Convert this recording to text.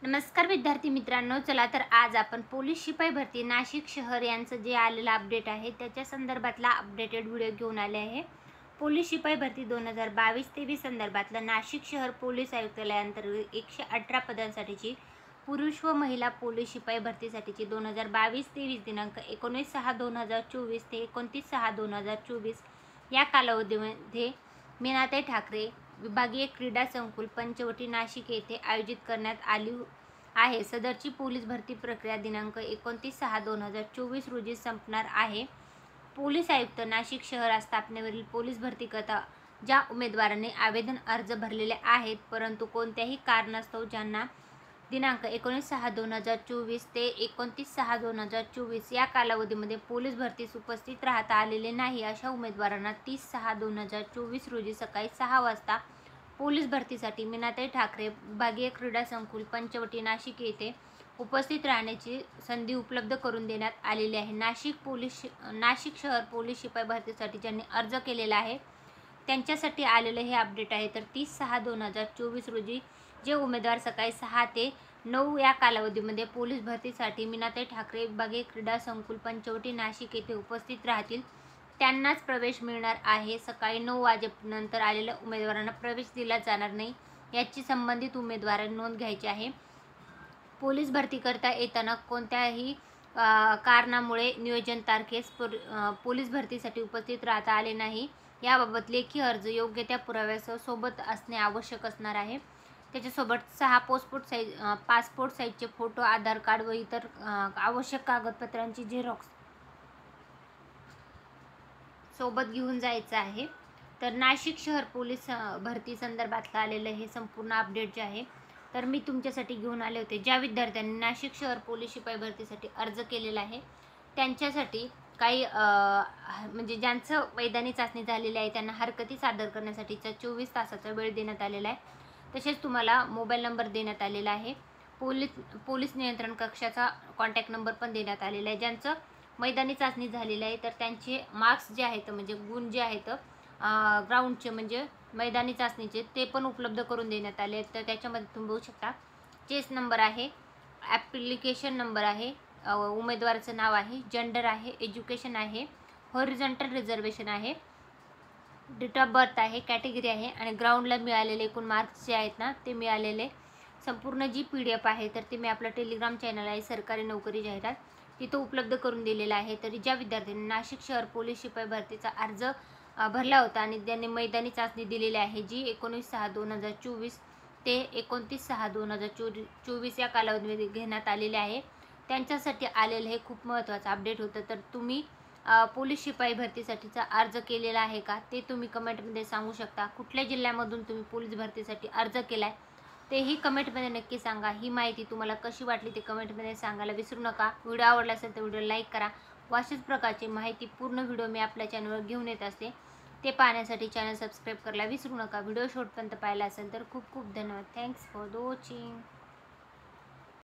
नमस्कार विद्यार्थी मित्रांनो, चला तर आज आपण पोलीस शिपाई भरती नाशिक शहर यांचं जे आलेलं अपडेट आहे त्याच्या संदर्भातला अपडेटेड व्हिडिओ घेऊन आले आहे। पोलीस शिपाई भरती 2022-23 संदर्भातलं नाशिक शहर पोलीस आयुक्तालयाअंतर्गत 118 पदांसाठीची पुरुष व महिला पोलीस शिपाई भरतीसाठीची 2022-23 दिनांक 19/6/2024 ते 29/6/2024 या कालावधीमध्ये मीनाताई ठाकरे विभागीय क्रीडा संकुल पंचवटी नाशिक येथे आयोजित करण्यात आली आहे। सदरची पोलीस भरती प्रक्रिया दिनांक 29/6/2024 रोजी संपणार आहे। पोलीस आयुक्त नाशिक शहर स्थापनेवरील पोलीस भरतीकरता ज्या उमेदवारांनी आवेदन अर्ज भरलेले आहेत परंतु कोणत्याही कारणास्तव ज्यांना दिनांक 19/6/2024 ते 29/6/2024 या कालावधीमध्ये पोलीस भरतीस उपस्थित राहता आलेले नाही अशा उमेदवारांना 30/6/2024 रोजी सकाळी 6 वाजता पोलीस भरतीसाठी मीनाताई ठाकरे विभागीय क्रीडा संकुल पंचवटी नाशिक येथे उपस्थित राहण्याची संधी उपलब्ध करून देण्यात आलेली आहे। नाशिक शहर पोलीस शिपाई भरतीसाठी ज्यांनी अर्ज केलेला आहे त्यांच्यासाठी आलेले हे अपडेट आहे। तर 30/6/2024 रोजी जे उमेदवार सकाळी 6 ते 9 या कालावधीमध्ये पोलीस भरतीसाठी मीनाताई ठाकरे विभागीय क्रीडा संकुल पंचवटी नाशिक येथे उपस्थित राहतील त्यांनाच प्रवेश मिळणार आहे। सकाळी 9 वाजेनंतर आलेल्या उमेदवारांना प्रवेश दिला जाणार नाही याची संबंधित उमेदवारांनी नोंद घ्यायची आहे। पोलीस भरती करता येताना कोणत्याही कारणामुळे नियोजन तारखेस पोलीस भरतीसाठी उपस्थित राहता आले नाही याबाबत लेखी अर्ज योग्य त्या पुराव्यासह सोबत असणे आवश्यक असणार आहे। त्याच्यासोबत 6 पासपोर्ट साईजचे फोटो, आधार कार्ड व इतर आवश्यक कागदपत्रांची झेरॉक्स सोबत घेऊन जायचं आहे। तर नाशिक शहर पोलीस भरती संदर्भातलं आलेलं हे संपूर्ण अपडेट जे आहे तर मी तुमच्यासाठी घेऊन आले होते। ज्या विद्यार्थ्यांनी नाशिक शहर पोलीस शिपाई भरतीसाठी अर्ज केलेला आहे त्यांच्यासाठी काही म्हणजे ज्यांचं मैदानी चाचणी झालेली आहे त्यांना हरकती सादर करण्यासाठीचा 24 तासाचा वेळ देण्यात आलेला आहे। तसेच तुम्हाला मोबाईल नंबर देण्यात आलेला आहे। पोलीस नियंत्रण कक्षाचा कॉन्टॅक्ट नंबर पण देण्यात आलेला आहे। ज्यांचं मैदानी चाचणी झालेली आहे तर त्यांचे मार्क्स जे आहेत म्हणजे गुण जे आहेत ग्राउंडचे म्हणजे मैदानी चाचणीचे ते पण उपलब्ध करून देण्यात आले आहेत। तर त्याच्यामध्ये तुम्ही बघू शकता चेस नंबर आहे, ॲप्लिकेशन नंबर आहे, उमेदवाराचं नाव आहे, जेंडर आहे, एज्युकेशन आहे, हॉरिझॉन्टल रिझर्वेशन आहे, डेट ऑफ बर्थ आहे, कॅटेगरी आहे आणि ग्राउंडला मिळालेले एकूण मार्क्स जे आहेत ना ते मिळालेले संपूर्ण जी PDF आहे तर ते मी आपलं टेलिग्राम चॅनल आहे सरकारी नोकरी जाहिरात तिथं उपलब्ध करून दिलेला आहे। तरी ज्या विद्यार्थ्यांनी नाशिक शहर पोलीस शिपाई भरतीचा अर्ज भरला होता आणि त्यांनी मैदानी चाचणी दिलेली आहे जी 19/6/2024 ते 29/6/2024 या कालावधीमध्ये घेण्यात आलेले आहे त्यांच्यासाठी आलेलं हे खूप महत्त्वाचं अपडेट होतं। तर तुम्ही पोलीस शिपाई भरतीसाठीचा अर्ज केलेला आहे का ते तुम्ही कमेंटमध्ये सांगू शकता। कुठल्या जिल्ह्यामधून तुम्ही पोलीस भरतीसाठी अर्ज केला आहे तेही कमेंटमध्ये नक्की सांगा। ही माहिती तुम्हाला कशी वाटली ते कमेंटमध्ये सांगायला विसरू नका। व्हिडिओ आवडला असेल तर व्हिडिओ लाईक करा। अशीच प्रकारची माहिती पूर्ण व्हिडिओ मी आपल्या चॅनलवर घेऊन येत असते ते पाहण्यासाठी चॅनल सबस्क्राईब करायला विसरू नका। व्हिडिओ शेवटपर्यंत पाहिला असेल तर खूप खूप धन्यवाद। Thanks for watching.